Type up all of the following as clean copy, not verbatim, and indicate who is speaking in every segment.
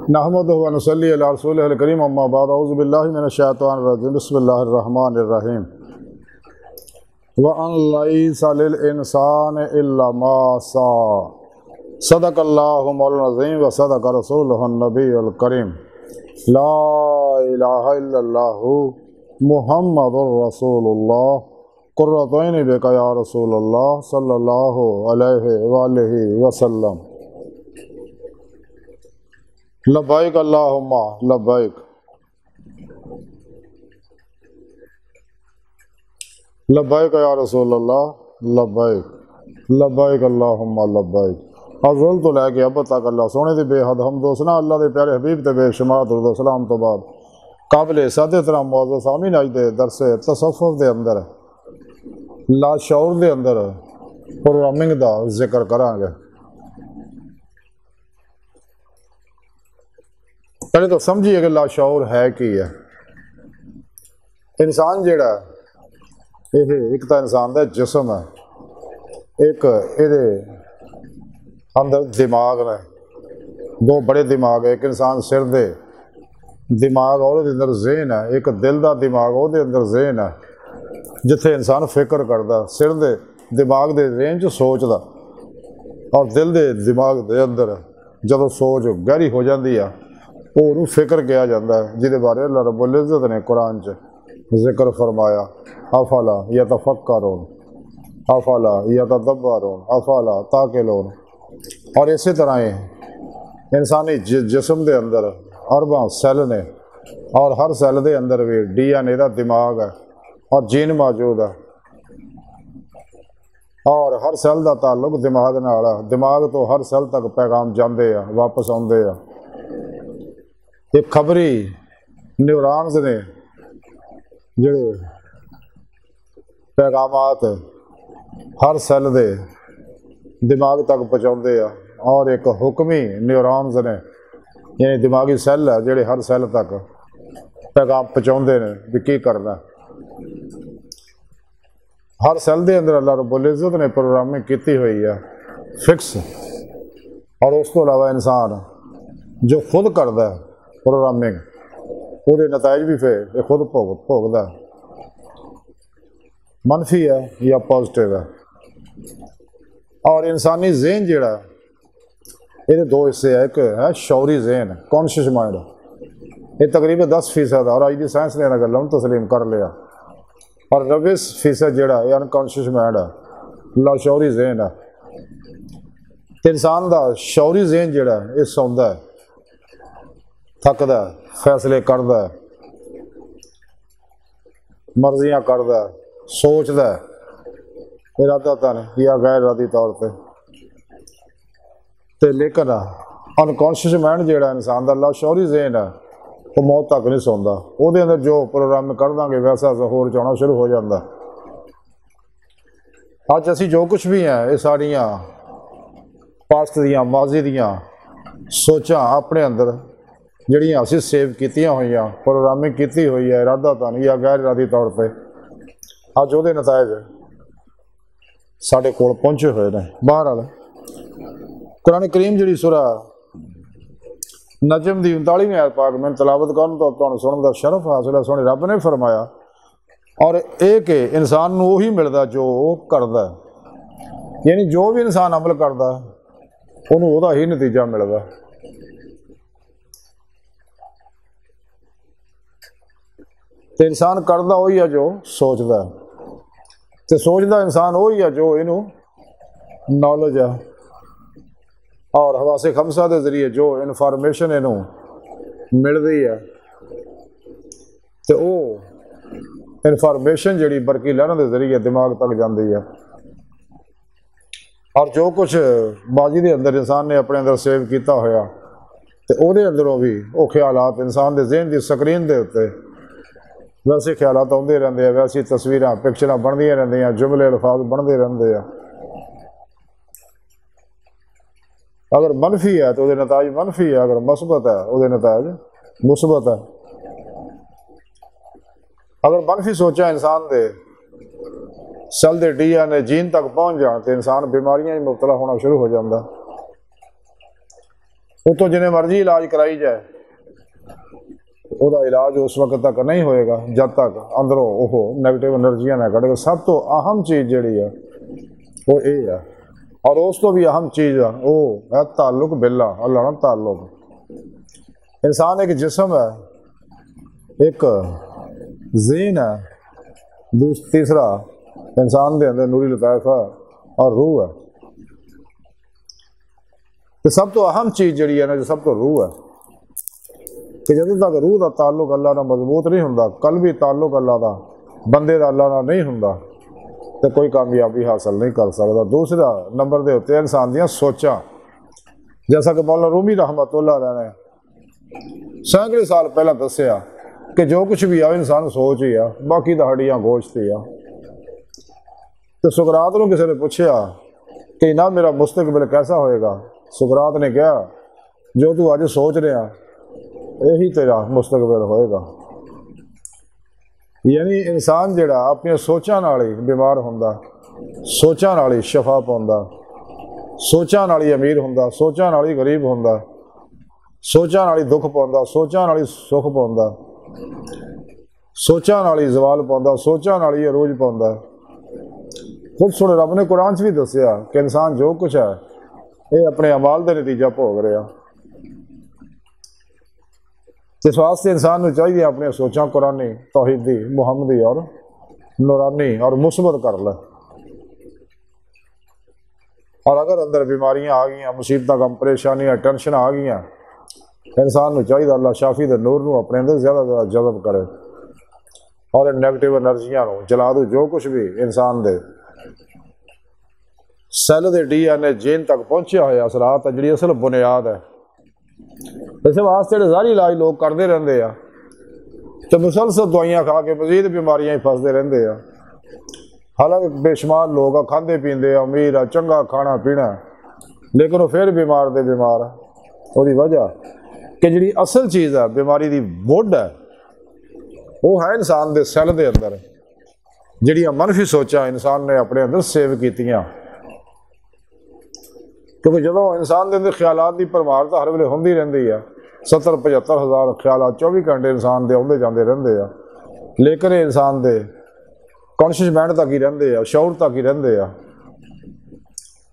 Speaker 1: नहमदुहु व नसल्ली अला रसूलिहिल करीम अम्मा बाद औज़ु बिल्लाहि मिनश शैतानिर रजीम बिस्मिल्लाहिर रहमानिर रहीम व अन लैसा लिल इंसानि इल्ला मा सा सदक़ल्लाहु मौलाना अज़ीम व सदक़ रसूलुहुन नबियुल करीम ला इलाहा इल्लल्लाहु मुहम्मदुर रसूलुल्लाह कुर्रतु ऐनी बिका या रसूलल्लाह सल्लल्लाहु अलैहि व आलिहि वसल्लम। लब्बैक अल्लाहुम्मा लब्बैक लब्बैक या रसूल अल्लाह लब्बैक लब्बैक अल्लाहुम्मा लब्बैक। अज़ल तो लैके अब तक अल्लाह सोने की बेहद हम दोसना अल्लाह के प्यारे हबीब ते बेशुमार दुरूद सलाम तो बाद काबिल सादे तरह मौजूद सामीन अज दे दरसे तसव्वुफ दे अंदर लाशऊर दे अंदर प्रोग्रामिंग का जिक्र करांगे। पहले तो समझिए कि लाशऊर है की है। इंसान जेड़ा एक तो इंसान का जिसम है, एक ये अंदर दिमाग ने, दो बड़े दिमाग है। एक इंसान सिर दे दिमाग और अंदर ज़हन है, एक दिल का दिमाग वो अंदर ज़हन है जिथे इंसान फिक्र करता। सिर दे दिमाग के ज़हन च सोचता और दिल के दिमाग के अंदर जदों सोच गहरी हो जाती है वो फिक्र किया जाता है, जिहदे बारे अल्लाह रब्बुल इज़्ज़त ने कुरान च जिक्र फरमाया अफला यतफक्करून अफला यतदब्बरून अफला ताक़िलून। और इसी तरह ही इंसानी जिस्म के अंदर अरबा सैल ने और हर सैल के अंदर भी DNA का दिमाग है और जीन मौजूद है और हर सैल का ताल्लुक दिमाग नाल है। दिमाग तो हर सैल तक पैगाम जाते हैं वापस आते हैं। एक खबरी न्यूरॉन्स ने जोड़े पैगामात हर सैल दे दिमाग तक पहुँचाते हैं और एक हुक्मी न्यूरॉन्स ने यानी दिमागी सैल है जोड़े हर सैल तक पैगाम पहुँचाते हैं भी की करना। हर सैल के अंदर अल्लाह रब्बुल इज़्ज़त ने प्रोग्रामिंग की हुई है फिक्स। और उस तो अलावा इंसान जो खुद करता है प्रोग्रामिंग वो नताइज भी फिर खुद भोगता है, मनफी है या पॉजिटिव है। और इंसानी ज़हन जोड़ा ये दो हिस्से है, एक है शौरी ज़हन कॉन्शियस माइंड, ये तकरीबन 10% और अज की साइंस ने इन्होंने गलों तस्लीम कर लिया। और 90% जोड़ा ये अनकॉन्शियस माइंड है, लाशौरी ज़हन है। तो इंसान का शौरी ज़हन जोड़ा ये सौंदा है, थकदा, फैसले करदा, मर्जियां करदा, सोचदा इरादतन या गैर इरादी तौर पर। लेकिन अनकॉन्शियस माइंड जोड़ा इंसान का लाशौरी ज़हन है वो मौत तक नहीं सौंदा। वो अंदर जो प्रोग्राम कर देंगे वैसा ज़हूर चाहना शुरू हो जाता। अज असी जो कुछ भी हैं ये साड़ियाँ पास्ट दियाँ माजी दियाँ सोचां अपने अंदर जड़ियाँ असी सेव कीतियां हुई प्रोग्रामिंग की हुई है इरादतन या गैर इरादी तौर पर, अज वो नतायज साढ़े कोल पहुँचे हुए हैं। बहरहाल कुरान करीम जी सूरा नजम की 39वीं आयत पाक मैं तलावत करन तो तुहानूं सुनने का शरफ हासिल है। सोहणे रब ने फरमाया और एक इंसान नूं उही मिलदा जो करदा, यानी जो भी इंसान अमल करदा उहनूं उहदा ही नतीजा मिलदा। तो इंसान करदा वही है जो सोचदा, तो सोचदा इंसान वही है जो इनू नॉलेज है और हवासे खमसा के जरिए जो इनफॉर्मेशन इनू मिलती है तो वो इनफॉर्मेशन जी बरकी लहरों के जरिए दिमाग तक जाती है। और जो कुछ बाजी के अंदर इंसान ने अपने अंदर सेव किया होया तो वो अंदरों भी वो ख्यालात इंसान के ज़हन की स्क्रीन के उत्ते वैसे ख्यालात आते रहते हैं, वैसी तस्वीर पिक्चर बनदियां रहंदियां, जुमले अल्फाज बनते रहते हैं। अगर मनफी है तो नताज मनफी है, अगर मुस्बत है वो नताज मुस्बत है। अगर मनफी सोचा इंसान के सेल के DNA जीन तक पहुँच जाए तो इंसान बीमारियां मुबतला होना शुरू हो जाता। उतो जिन्हें मर्जी इलाज कराई जाए, ਉਹਦਾ इलाज उस वक्त तक नहीं होएगा जब तक अंदरों वो नैगेटिव एनर्जियां ना कटे। सब तो अहम चीज़ जी है वो ये है। और उस तो भी अहम चीज़ है वो है ताल्लुक बिल्ला, अल्लाह नाल ताल्लुक। इंसान एक जिस्म है, एक ज़हन है, तीसरा इंसान के अंदर नूरी लताइफ है और रूह है। तो सब तो अहम चीज़ जी है ना, जो सब तो रूह है कि जदों तक रूह का ताल्लुक अल्लाह नाल मजबूत नहीं हुंदा, कल भी ताल्लुक अल्लाह का बंदे का अल्लाह नाल नहीं हुंदा, तो कोई कामयाबी हासिल नहीं कर सकता। दूसरा नंबर के उत्ते इंसान दियां सोचां, जैसा कि मौला रूमी रहमतुल्लाह अलैह ने सैकड़े साल पहला दसिया कि जो कुछ भी आ इंसान सोच ही आ, बाकी तो हड्डियां गोश्त ही आ। तो सुकरात को किसी ने पूछा कि ना मेरा मुस्तकबिल कैसा होएगा, सुकरात ने कहा जो तू अज सोच रहा यही तेरा मुस्तकबिल होएगा। यानी इंसान जिहड़ा अपनी सोचां नाल ही बीमार हुंदा, सोचां नाल ही शफा पाउंदा, सोचां नाल ही अमीर हुंदा, सोचां नाल ही गरीब हुंदा, सोचां नाल ही दुख पाउंदा, सोचां नाल ही सुख पाउंदा, सोचां नाल ही जवाल पाउंदा, सोचां नाल ही अरूज पाउंदा। खुद सुने रब ने कुरान च भी दसिया कि इंसान जो कुछ है ये अपने अमाल का नतीजा भोग रहा। इस वास्ते इंसान को चाहिए अपनी सोचां कुरानी, तौहीदी, मुहम्मदी और नूरानी और मुस्बत कर ले। और अगर अंदर बीमारियां आ गई, मुसीबत गम परेशानियां टेंशन आ गई, इंसान को चाहिए अल्लाह शाफी के नूर को अपने अंदर ज़्यादा ज़्यादा जज़ब करे और नैगेटिव एनर्जियां जला दो। जो कुछ भी इंसान दे सैल के DNA जीन तक पहुंचा हुआ असरात है, जी असल बुनियाद है। इस वास्ते ज़ाहिरी इलाज लोग करते रहते हैं तो मुसलसल दवाइयां खा के मजीद बीमारियां ही फसते रहते हैं। हालांकि बेशुमार लोग खाते पीते अमीर आ, चंगा खाना पीना, लेकिन वो फिर बीमार दे बीमार है। उसकी वजह कि जी असल चीज़ है बीमारी की मुढ़ है वो है इंसान के सैल के अंदर जिहड़ियां मनफी सोचां इंसान ने अपने अंदर सेव कीतियां। क्योंकि जो इंसान के अंदर ख्यालात की परमार तो हर वेले होंदी रहिंदी है, 70-75 हज़ार ख्यालात 24 घंटे इंसान के आउंदे जांदे रहिंदे आ, लेकिन इंसान के कॉन्शियस माइंड तक ही रहिंदे आ, शऊर तक ही रहिंदे आ,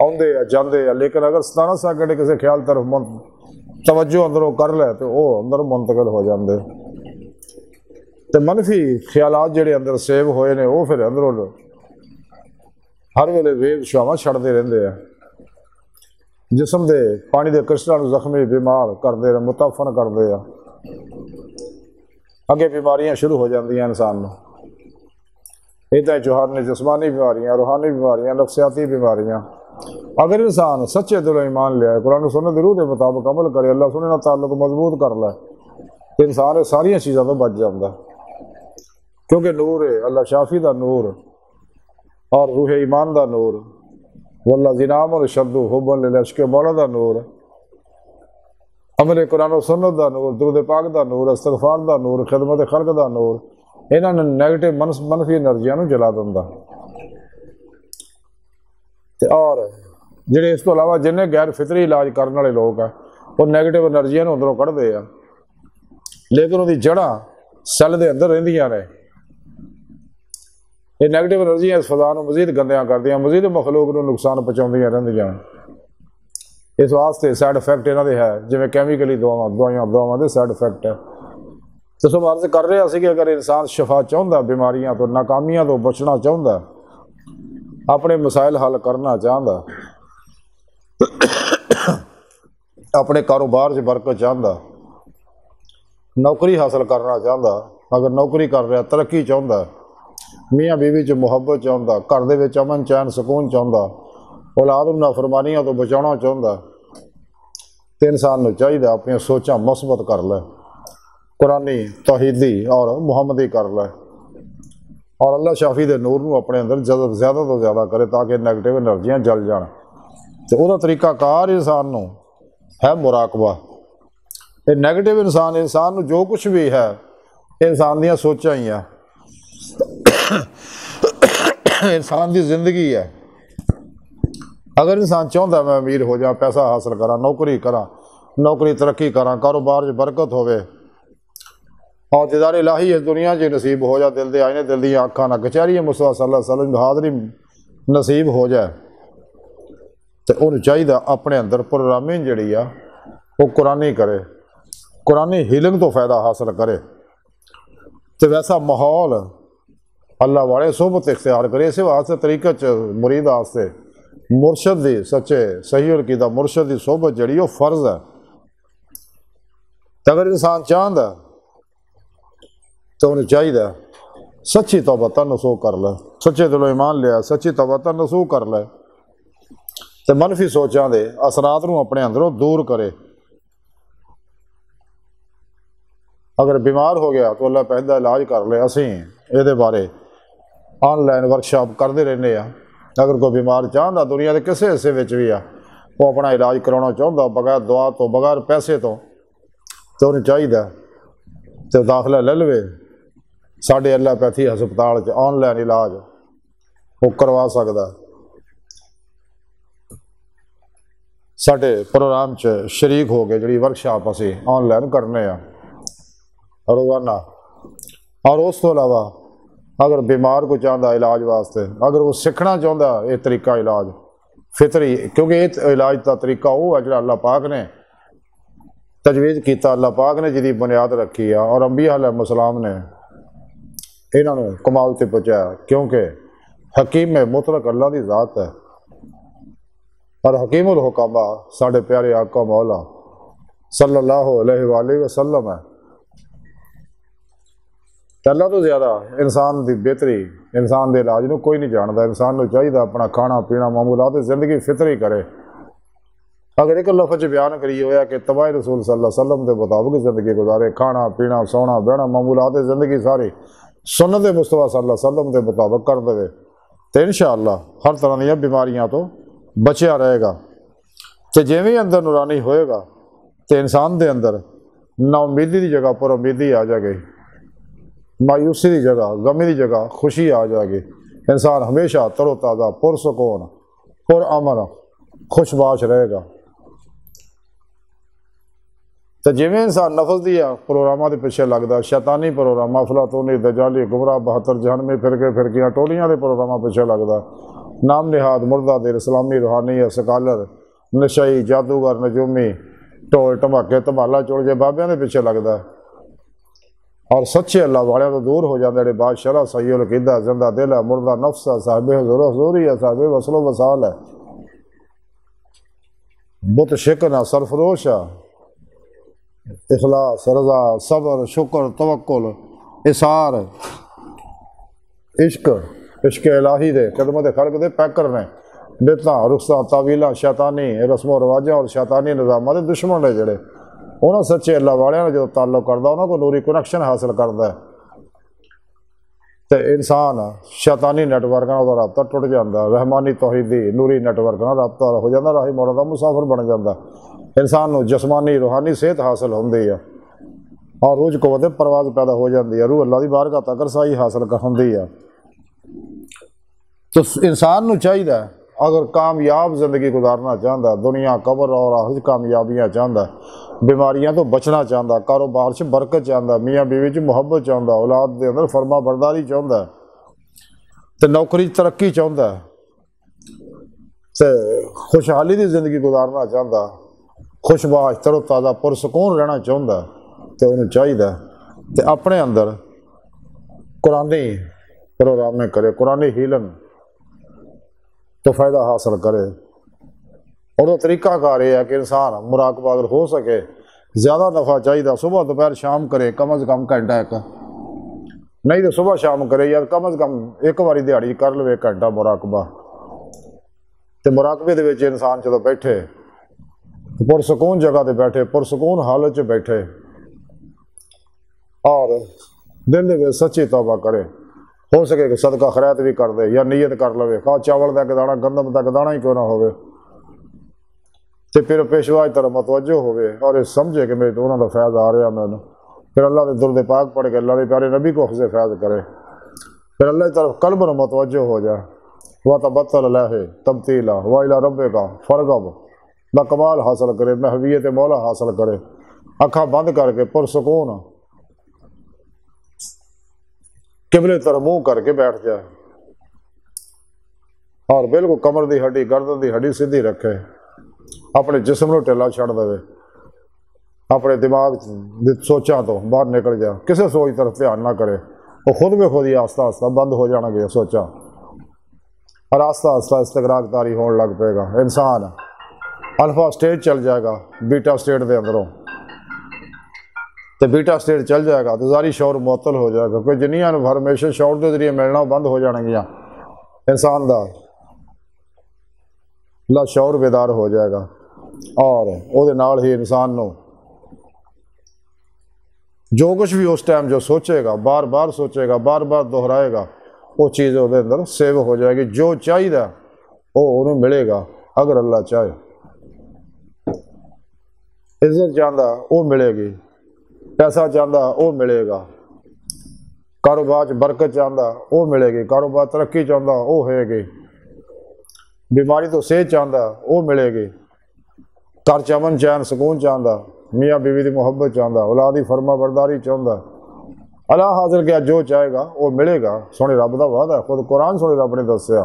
Speaker 1: आउंदे आ जांदे आ। लेकिन अगर 17 सेकंड किसी ख्याल तरफ तवज्जो अंदरों कर ले तो वह अंदर मुंतकिल हो जाते। तो मनफी ख्यालात जिहड़े अंदर सेव होए ने वो फिर अंदरों हर वेले वेद छुआवां छड़ते रहंदे आ, जिसम के पानी के क्रिस्टल जख्मी बीमार करते हैं, मुताफन करते हैं, अगे बीमारियां शुरू हो जांदियां इंसान को। इदा जौहर ने जिस्मानी बीमारियां, रूहानी बीमारियां, नफ्सियाती बीमारियां। अगर इंसान सच्चे दिलों ईमान लिया, कुरान सुन्नत रूह के मुताबिक अमल करे, अल्लाह सुन्नत नाल ताल्लुक मजबूत कर ले, तो इंसान सारिया चीज़ों तो बच जाता। क्योंकि नूर है अल्लाह शाफी का नूर और रूह ईमान का नूर, वल्ला जिनाम और शद्दु हुब्बन लिल-इश्क़ मौला का नूर, अमल कुरान और सुन्नत का नूर, दुरूद पाक का नूर, इस्तग़फ़ार का नूर, खिदमत खल्क़ का नूर, इन्होंने नैगेटिव मनफी एनर्जियां जला दिंदा। और जिहड़े इस तो अलावा जिन्हें गैर फितरी इलाज करने वाले लोग हैं वो नैगेटिव एनर्जियां अंदरों कढ़ते हैं, लेकिन उसकी जड़ा सैल के अंदर रहिंदियां ने। ये नैगेटिव एनर्जियां इस फज़ा को मजीद गंदियां करदियां, मजीद मखलूक को नुकसान पहुँचाउंदियां रहिंदियां। इस वास्ते साइड इफेक्ट इन्हां दे है, जिवें कैमिकली दवावां दे साइड इफेक्ट है। तो सब अर्ज कर रहे हैं कि अगर इंसान शफा चाहता, बीमारियां तो नाकामियां तो बचना चाहता, अपने मसाइल हल करना चाहता, अपने कारोबार च बरकत चाहता, नौकरी हासिल करना चाहता, अगर नौकरी कर रहा तरक्की चाहता, मियाँ बीवी च मुहब्बत चाहता, घर दे विच अमन चैन सुकून चाहता, औलाद नूं नाफरमानियां तो बचाना चाहता, तो इंसान को चाहिए अपनी सोचां मुस्बत कर ले, कुरानी तौहीदी और मुहम्मदी कर ले, और अल्लाह शाफी के नूर को अपने अंदर ज़्यादा तो ज़्यादा करे ताकि नैगेटिव एनर्जियां जल जान। तो वह तरीकाकार इंसान को है मुराकबा। ये नैगेटिव इंसान जो कुछ भी है इंसान दियां सोचां ही है, इंसान की जिंदगी है। अगर इंसान चाहता मैं अमीर हो जा, पैसा हासिल करा, नौकरी करा, नौकरी तरक्की करा, कारोबार च बरकत होवे और दीदार इलाही इस दुनिया च नसीब हो जाए, दिल दे आईने दिल दी अखां ना कचहरी मुस्तफा सल्लल्लाहु अलैहि वसल्लम हाज़री नसीब हो जाए तो उन्हें चाहिए अपने अंदर प्रोग्रामिंग जिहड़ी आ वो कुरानी करे, कुरानी हीलिंग तो फ़ायदा हासिल करे तो वैसा माहौल अल्लाह वाले सोबत इख्तियार करे। इस वास्ते तरीके च मुरीद वास्ते मुर्शद दी सच्चे सही अकीदा मुर्शद दी सोबत जिहड़ी वो फर्ज है। तो अगर इंसान चाहता तो उन्हें चाहिए सच्ची तौबा नसूख कर ले, सच्चे दिलों ईमान लिया, सच्ची तौबा नसूख कर ले तो मनफी सोचां दे असरात नूं अपने अंदरों दूर करे। अगर बीमार हो गया तो अल्लाह पहला इलाज कर ले। असीं ये बारे ऑनलाइन वर्कशॉप करते रहने। अगर कोई बीमार चाहता दुनिया के किसी हिस्से में भी आ वो अपना इलाज कराना चाहता बगैर दुआ तो बगैर पैसे तो उन्हें चाहिए तो दाखला ले लवे साढ़े एलोपैथी हस्पताल च ऑनलाइन इलाज वो करवा सकता। साढ़े प्रोग्राम च शरीक हो गए जी वर्कशॉप असी ऑनलाइन करने रोजाना। और उस तो अलावा अगर बीमार को चाहता इलाज वास्ते अगर वो सीखना चाहता ये तरीका इलाज फितरी, क्योंकि ये इलाज का तरीका वो है जो अल्लाह पाक ने तजवीज़ किया, अल्लाह पाक ने जिहदी बुनियाद रखी है और अंबिया अलैहिस्सलाम ने इन्होंने कमाल से पहुँचाया। क्योंकि हकीम में मुतलक अल्लाह की ज़ात है और हकीमुल हुकामा साढ़े प्यारे आका मौला सल्लल्लाहु अलैहि वसल्लम है। अल्लाह तो ज़्यादा इंसान की बेहतरी इंसान के इलाज को कोई नहीं जानता। इंसान को चाहिए अपना खाना पीना मामूलात जिंदगी फितरी करे। अगर एक लफ्ज़ बयान करिए होया कि तबाह रसूल सल्लल्लाहु अलैहि वसल्लम के मुताबिक जिंदगी गुजारे, खाना पीना सोना बहना मामूलात जिंदगी सारी सुन्नत मुस्तफा सल्लल्लाहु अलैहि वसल्लम के मुताबिक कर दे तो इंशाअल्लाह हर तरह दी बीमारियां तो बचिया रहेगा। तो जिवें अंदर नूरानी होएगा तो इंसान के अंदर नाउमीदी की जगह पर उम्मीदी आ जाएगी, मायूसी की जगह गमी की जगह खुशी आ जाएगी। इंसान हमेशा तरोताज़ा पुरसकून पुरअमन खुशबाश रहेगा। तो जिमें इंसान नफस दिया प्रोग्रामां के पिछे लगता शैतानी प्रोग्राम अफलातूनी दजाली गुमराह 72 जहनमी फिरकियां टोलियां के प्रोग्रामां पिछे लगता नाम निहाद मुर्दा दिल इस्लामी रूहानी स्कॉलर नशई जादूगर नजूमी ढोल धमाके धमाला चोल जे बाबियां के पिछे लगता और सच्चे अल्लाह वाले तो दूर हो जाते। बादशाह सही अकीदा जिंदा दिल है मुर्दा नफ्स है साहिब हजूरी है साहिब वसलो वसाल है बुत शिकन है सरफरोश है इखलास रजा सबर शुक्र तवक्कुल इसार इश्क इश्क इलाही दे खिदमत खल्क दे पैकर ने बिता रुखसा तावीला शैतानी रस्मों रवाजा और शैतानी निज़ाम के दुश्मन ने जड़े उन्होंने सच्चे अल्लाह वाले जो ताल्लुक करता उन्होंने को नूरी कनैक्शन हासिल करता है तो इंसान शैतानी नैटवर्क का रबता टुट जाता। रहमानी तौहीदी नूरी नैटवर्क का रबता हो जाता, राही मौला का मुसाफिर बन जाता। इंसान को जिस्मानी रूहानी सेहत हासिल होती है और रूज कवत परवाज पैदा हो जाती है, रूह अल्लाह की बारगाह तक रसाई हासिल होती है। तो इंसान को चाहिए अगर कामयाब जिंदगी गुजारना चाहता दुनिया कबर और आहज कामयाबियाँ चाहता बीमारियां तो बचना चाहता कारोबार से बरकत चाहता मियाँ बीवी च मुहब्बत चाहता औलाद के अंदर फरमा बरदारी चाहता तो नौकरी तरक्की चाहता तो खुशहाली की जिंदगी गुजारना चाहता खुशबाश तरोताज़ा पुरसकून रहना चाहता तो उन्हें चाहिए तो अपने अंदर कुरानी प्रोग्राम करे कुरानी हीलिंग तो फ़ायदा हासिल करे। और वो तरीकाकार यह है कि इंसान मुराकबा अगर हो सके ज़्यादा नफ़ा चाहिए सुबह दोपहर शाम करे कम अज़ कम घंटा एक, नहीं तो सुबह शाम करे या कम अज़ कम एक बारी दिहाड़ी कर ले घंटा मुराकबा। तो मुराकबे के इंसान जो बैठे पुरसकून जगह पर बैठे पुरसकून हालत च बैठे और दिल में सच्ची तौबा करे, हो सके कि सदका खैरात भी कर दे या नीयत कर लवे खा चावल का एक दाना गंदम का एक दाना ही क्यों ना हो तो फिर पेशवा की तरफ मतवजो हो और समझे कि मेरे तो उन्होंने फैज़ आ रहा मैंने फिर अल्लाह के दुर्द पाक पढ़ के अल्लाह के प्यारे नबी को हफ्ज़े फैज़ करे फिर अल्लाह की तरफ कल्ब न मतवजो हो जाए वह तबत्तल तब्तीला व इला रब्बिका फरगब दा कमाल हासिल करे, महवियत मौला हासिल करे, अखा बंद करके पुरसकून किबले तरफ मुंह करके बैठ जाए और बिल्कुल कमर की हड्डी गर्दन की हड्डी सीधी रखे, अपने जिस्म को ढिला छड़ दे, अपने दिमाग की सोचा तो बाहर निकल जाए, किसी सोच तरफ ध्यान ना करे, वो खुद में खुद ही आस्ता आस्ता बंद हो जाएगी सोचा और आस्ता आस्ता इस्तगराकदारी होने लग पेगा। इंसान अल्फा स्टेज चल जाएगा बीटा स्टेट के अंदरों, तो बीटा स्टेट चल जाएगा तो जारी शौर मुअत्तल हो जाएगा, कोई जिन्नियां इन्फॉर्मेशन शौर के जरिए मिलना बंद हो जाएगियां, इंसान का ला शौर बेदार हो जाएगा और उहदे नाल ही इंसान को जो कुछ भी उस टाइम जो सोचेगा, बार बार सोचेगा, बार बार दोहराएगा, वो चीज़ उहदे अंदर सेव हो जाएगी। जो चाहिए वो उन्हें मिलेगा अगर अल्लाह चाहे। इज्जत चाहता वो मिलेगी, पैसा चाहता वो मिलेगा, कारोबार बरकत चाहता वो मिलेगी, कारोबार तरक्की चाहता वो होएगी, बीमारी तो सेहत चाहता वो मिलेगी, घर च अमन चैन सुकून चाहता, मियाँ बीवी की मुहब्बत चाहता, औलाद की फर्मा बरदारी चाहता, अल्लाह हाजिर क्या जो चाहेगा वो मिलेगा। सोने रब का वादा, खुद कुरान सोने रब ने दसिया,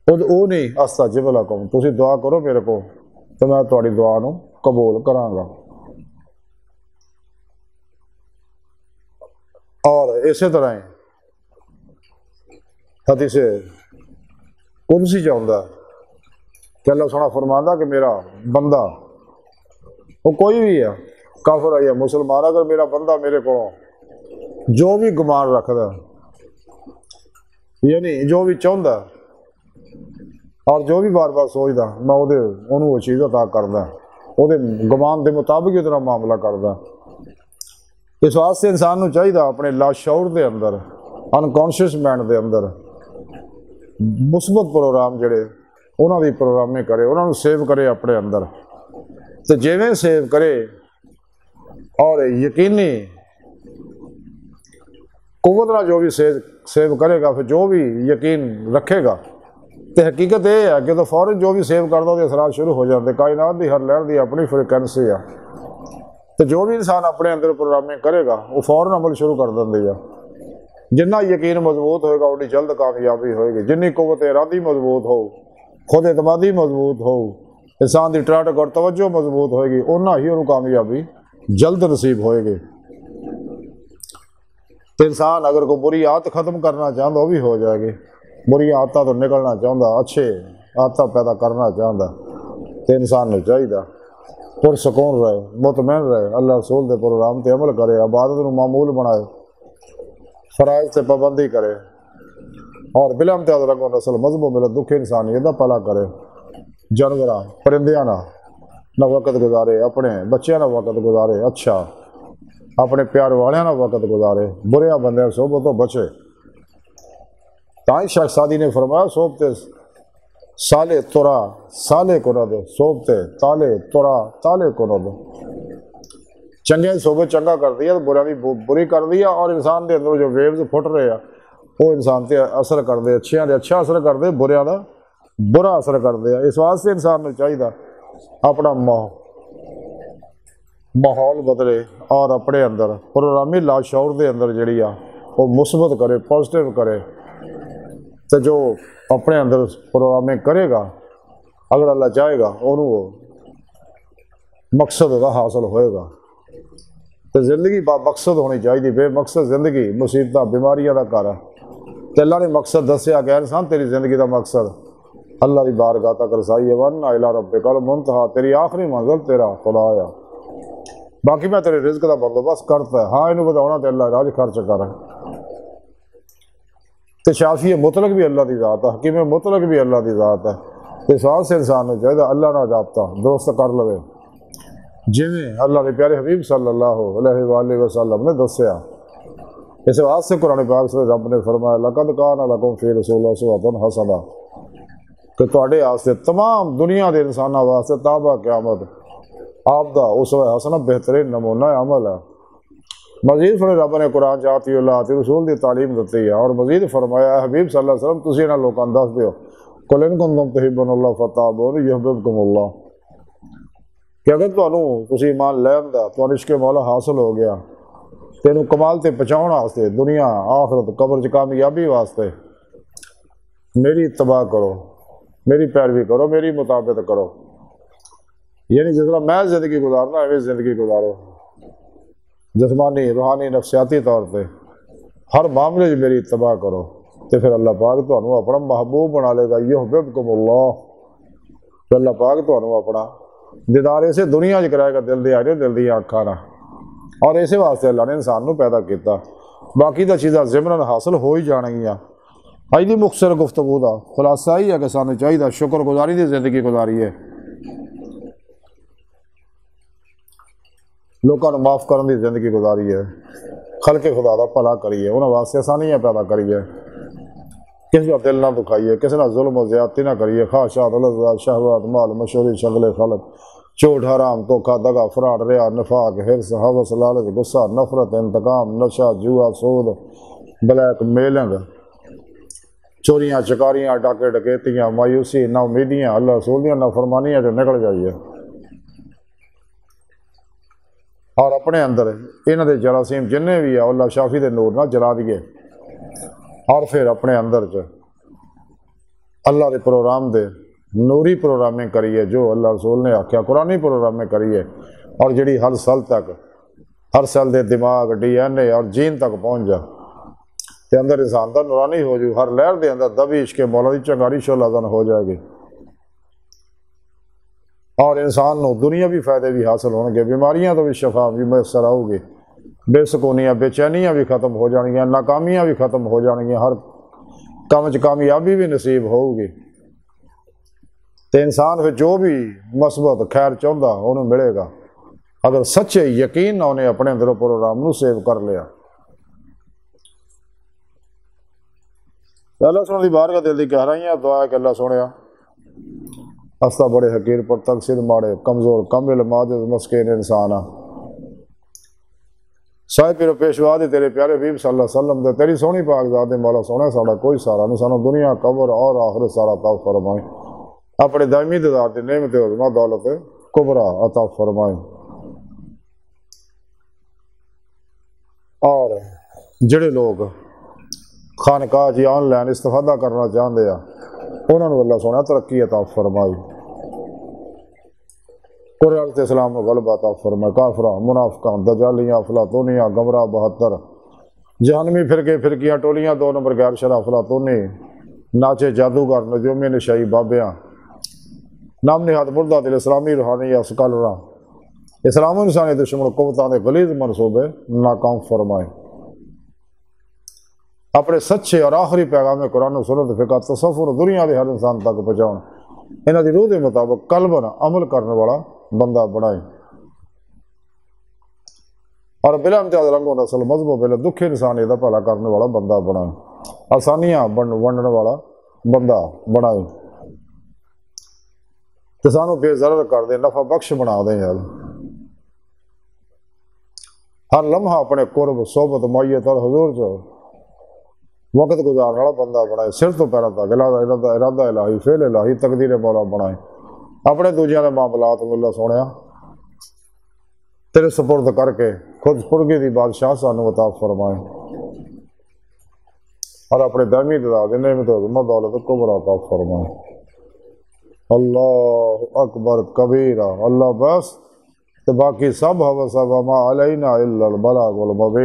Speaker 1: खुद वो नहीं अस्ताजिब लकुम, तुसी दुआ करो मेरे को तो मैं तुहाडी दुआ नूं कबूल करांगा। और इस तरह ही हदीस कुदसी चाहता कि अल्लाह सोना फरमांदा कि मेरा बंदा वो कोई भी है, काफिर है या मुसलमान, अगर मेरा बंदा मेरे को जो भी गुमान रखता यानी जो भी चाहता और जो भी बार बार सोचता, मैं उन्होंने वो चीज़ अता करदा, वो गुमान के मुताबिक ही उतना मामला करदा। इस वास्ते इंसान को चाहिए अपने लाशौर के अंदर, अनकॉन्शियस माइंड के अंदर मुस्बत प्रोग्राम जड़े उन्होंने प्रोग्रामिंग करे, उन्होंने सेव करे अपने अंदर, तो जिवें सेव करे और यकीनी कुव्वत ना जो भी सेव करेगा, फिर जो भी यकीन रखेगा, तो हकीकत यह है कि तो फौरन जो भी सेव करता वो असरात शुरू हो जाते। कायनात की हर लहर की अपनी फ्रिक्वेंसी है, तो जो भी इंसान अपने अंदर प्रोग्रामिंग करेगा वो फौरन अमल शुरू कर देंगे। जिन्ना यकीन मजबूत होएगा उन्नी जल्द कामयाबी होएगी, जिन्नी कुव्वत इरादी मजबूत हो, खुद एतमादी मजबूत हो, इंसान की त्राटक और तवज्जो मजबूत होएगी, उन्ना ही उन्होंने कामयाबी जल्द नसीब होएगी। तो इंसान अगर कोई बुरी आदत ख़त्म करना चाहता वो भी हो जाएगी, बुरी आदत तो निकलना चाहता, अच्छे आदत पैदा करना चाहता, तो इंसान को चाहिए पुरसकून रहे, मुतमैन रहे, अल्लाह रसूल के प्रोग्राम पर अमल करे, इबादत को मामूल बनाए, फराइज से पाबंदी करे और बिला इम्तियाज़ रंगो नस्ल मजहब मिले दुख इंसानियत का भला करे। जानवर परिंदिया ना वक़्त गुजारे, अपने बच्चों ना वक़्त गुजारे, अच्छा अपने प्यार वाले ना वक़्त गुजारे, बुरे बंदे सोबत तो बचे। ताई शख्सादी ने फरमाया सोबते साले तुरा साले को न दो, सोबते ताले तुरा ताले को न दो। चंगे सोबत चंगा कर दिया तो बुरा भी बुरी कर दिया, और इंसान के अंदर जो वेव्स फुट रहे हैं वो इंसान से असर कर दे, अच्छिया अच्छा असर कर दे, बुरिया का बुरा असर कर दे। इस वास्ते इंसान को चाहिए अपना माहौल बदले और अपने अंदर प्रोग्रामी लाशौर के अंदर जी वो मुस्बत करे, पॉजिटिव करे, तो जो अपने अंदर प्रोग्रामिंग करेगा अगर अल्लाह चाहेगा उन्होंने मकसद का हासिल होएगा। तो जिंदगी मकसद होनी चाहिए, बेमकसद जिंदगी मुसीबत बीमारियां का घर है। तो अल्लाह ने मकसद दसिया कि इंसान तेरी जिंदगी का मकसद अल्लाह की बारगाह तक रसाई है, वरना इला रब्बिकल मुंतहा, तेरी आखिरी मंजिल तेरा खुदा आया, बाकी मैं तेरे रिज़्क़ का बंदोबस्त करता है। हाँ इन्होंने बताना तो अल्लाह राज खर्च कर। तो शाफी मुतलक भी अल्लाह की ज़ात है, हकीम मुतलक भी अल्लाह की ज़ात है। इस वास्ते इंसान को चाहिए अल्लाह ना जापता दुरुस्त कर लवे, जिमें अल्लाह के प्यारे हबीब सल्लल्लाहु अलैहि वसल्लम ने दसिया। इस वास्ते कुरान पाक से रब ने फरमाया लक़द कान लकुम फ़ी रसूलिल्लाहि उस्वतुन हसना, कि तुहाडे वास्ते तमाम दुनिया के इंसानों वास्ते ताबा क़यामत आपका उसवा हसना बेहतरीन नमूना अमल है। मजीद फिर रब ने कुरान चाहती अल्लाह रसूल की तालीम दी है, और मजीद फरमाया हबीब सल्लल्लाहु अलैहि वसल्लम तुसीं इन्हां लोकां नूं दस दिओ कुल इन कुंतुम तुहिब्बूनल्लाह फत्तबिऊनी युहब्बिबकुमुल्लाह कि अगर तुसीं ईमान लै आंदा, तुहानूं इश्क़े मौला हासिल हो गया, तेनू कमाल ते पहुँचाउण वास्ते, दुनिया आखिरत कब्र च कामयाबी वास्ते मेरी इत्तबा करो, मेरी पैरवी करो, मेरी मुताबिक करो। यानी जिस तरह मैं जिंदगी गुजारना एवं जिंदगी गुजारो, जिस्मानी रूहानी नफसियाती तौर पर हर मामले च मेरी इत्तबा करो, तो फिर अल्लाह पाक तुहानूं अपना महबूब बना लेगा। युहब्बिबकुमुल्लाह, तो अल्लाह पाक तुहानूं अपना दीदार इसे दुनिया च कराएगा, दिल दे आने दिल दी अखां नाल। और इस वास्ते अल्लाह ने इंसान नूं पैदा किया। बाकी दा चीज़ां ज़िमरन हासिल हो ही जाणगियां। अज दी मुख्तसर गुफ्तगू दा खुलासा ही है कि सानूं चाहिए शुक्रगुजारी दी जिंदगी गुजारीए, लोगों को माफ़ करने की जिंदगी गुजारीए, खलके खुदा का भला करिए, उन्होंने वास्ते आसानियां पैदा करिए, किसी का दिल ना दुखाइए, किसी ना जुल्म और ज़्यादती ना करिए। ख्वाहिशात, लज़्ज़ात, शहवात, माल, मशहूरी, शगले खलक, चोट, हराम, धोखा, दगा, फराड, रिया, निफाक, हिर्स, हवस, लालच, गुस्सा, नफरत, इंतकाम, नशा, जुआ, सूद, ब्लैक मेलिंग, चोरियां, चकारियां, डाके डकैतियां, मायूसी, ना उम्मीदियां, अल्लाह रसूल दियां नाफरमानियां जो निकल जाइए। और अपने अंदर इन्हां दे जरासीम जिन्ने भी है अल्लाह शाफी दे नूर नाल जला दिए। और फिर अपने अंदर च अल्लाह के प्रोग्राम दे नूरी प्रोग्रामिंग करिए, जो अल्लाह रसूल ने आख्या कुरानी प्रोग्रामिंग करिए, और जिहड़ी हर सेल तक, हर सेल दे दिमाग, DNA और जीन तक पहुँच जा, ते अंदर इंसान का नूरानी हो जू, हर लहर के अंदर दबी इश्क़े मौला दी चंगारी शोलाजन हो जाएगी। और इंसान को दुनियावी फायदे भी हासिल होंगे, बीमारियां तो भी शफा भी मैसर आऊगी, बेसकूनियाँ बेचैनियाँ भी खत्म हो जाएगियाँ, नाकामियाँ भी खत्म हो जाएगियाँ, हर काम च कामयाबी भी नसीब होगी। तो इंसान फिर जो भी मस्बत खैर चाहता उन्होंने मिलेगा, अगर सच्चे यकीन ना उन्हें अपने अंदरों प्रोग्राम को सेव कर लिया। अल्लाह सोने की बारगाह दिल की गहराइयां दुआ है कि अल्लाह सोने अस्ता बड़े हकीर पर तकसीर माड़े कमज़ोर कमिल माजिद मस्किन इंसान आ। साहिब पीर पेशवा दे तेरे प्यारे हबीब सल्लल्लाहु अलैहि वसल्लम दे तेरी सोहनी पाक ज़ात दे मौला सोहना साड़ा कोई सारा नहीं, सानू दुनिया कब्र और आखिरत सारा अता फरमाए, अपने दायमी दीदार दी नेमत उज़्मा दौलत कुबरा अता फरमाए। और जिहड़े लोग खानकाह जी ऑनलाइन इस्तिफादा करना चाहते हैं, उन्होंने अल्लाह सोहना तरक्की अता फरमाई, कुरान ते इस्लाम को गलबा अता फरमाए। काफरा मुनाफिकां दजालियां अफलातूनियां गमराह 72 जहनमी फिरके फिरकियां टोलियां 2 नंबर गैर शरा अफलातूनी नाचे जादूगर नजूमी नशाई बाबियां नाम निहाद मुर्दा दिल इस्लामी रूहानी अस्कलरा इस्लाम इंसानी दुश्मन कुव्वतां दे गलीज़ मनसूबे नाकाम फरमाए। अपने सच्चे और आखिरी पैगाम कुरान सुन्नत फिक़ह तसव्वुर दुनिया के हर इंसान तक पहुँचाउण, इन्हां दी रूह के मुताबिक कल्बन अमल करने वाला बंदा बनाए, और बिला इम्तियाज़ रंगो नस्ल मजहब बिला दुख इंसानी का भला करने वाला बंदा बनाए, आसानियां वंडने वाला बंदा बनाए, तो सानू बेज़रर कर दे, नफा बख्श बना दे यार। हर लम्हा अपने कुर्ब सोबत मैयत और हजूर च वक्त गुजारने वाला बंदा बनाए, सिर तो पैरों तक इरादा इलाही फेल इलाही तकदीर मौला बनाए। अपने दूजिया के मामलात अल्लाह सोहणिया तेरे सुपुर्द करके खुद फुरगे की बादशाह सानू अता फरमाए, और अपने दरमी दीदार नेमत दौलत कुबरा अता फरमाए। अल्लाह अकबर कबीरा, अल्लाह बस, तो बाकी सब हवस मा अलैना इल्लल बलागुल मुबीन।